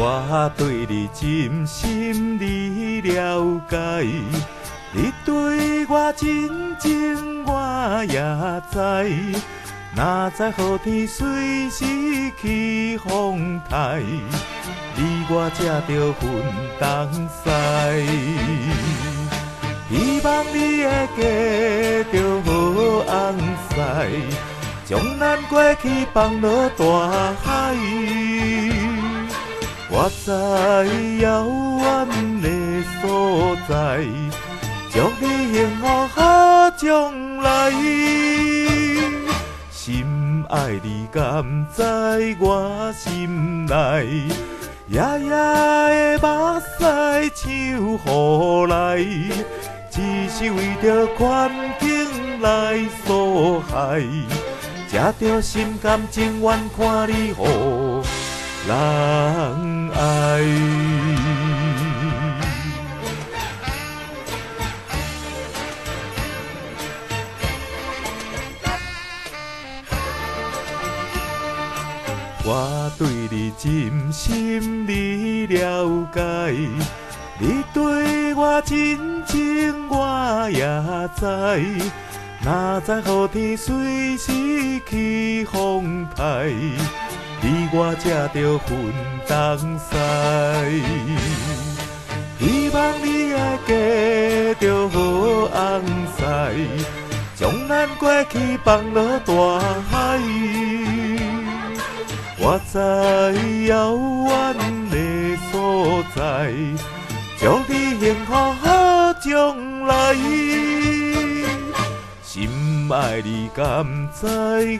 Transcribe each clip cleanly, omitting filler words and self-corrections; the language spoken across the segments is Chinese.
我对你真心你了解，你对我真情我也知，哪知雨天随时起风台，你我才着分东西。希望你会记着好红丝，将咱过去放落大海。我在遥远的所在，祝你幸福好将来。心爱你敢知我心内，夜夜的目屎唱予来，只是为着环境来所害，才着心甘情愿看你予人爱。我对你真心你了解，你对我真情我也知，哪知雨天随时起风台，你我才着分东西。希望你会记着好红丝，将咱过去放落大海。我在遥远的所在，祝你幸福好将来。心爱你敢知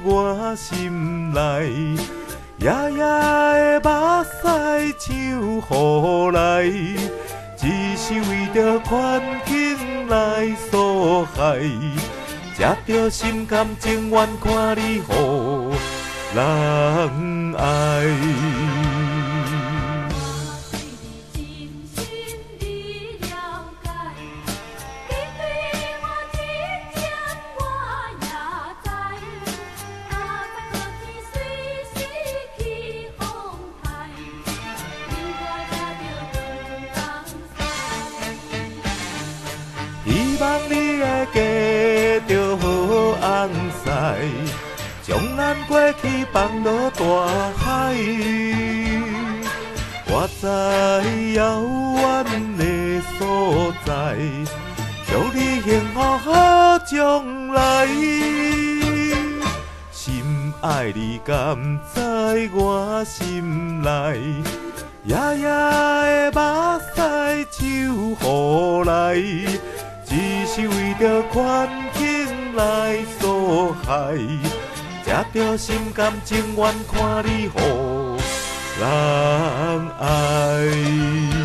我心内，夜夜的目屎唱予来，只是为着环境来所害，才着心甘情愿看你予人爱。希望你会记着好红丝，将咱过去放落大海。我在遥远的所在，祝你幸福好将来。心爱你敢知我心内，夜夜的目屎唱予来，只是为着环境来所害，才着心甘情愿看你予人爱。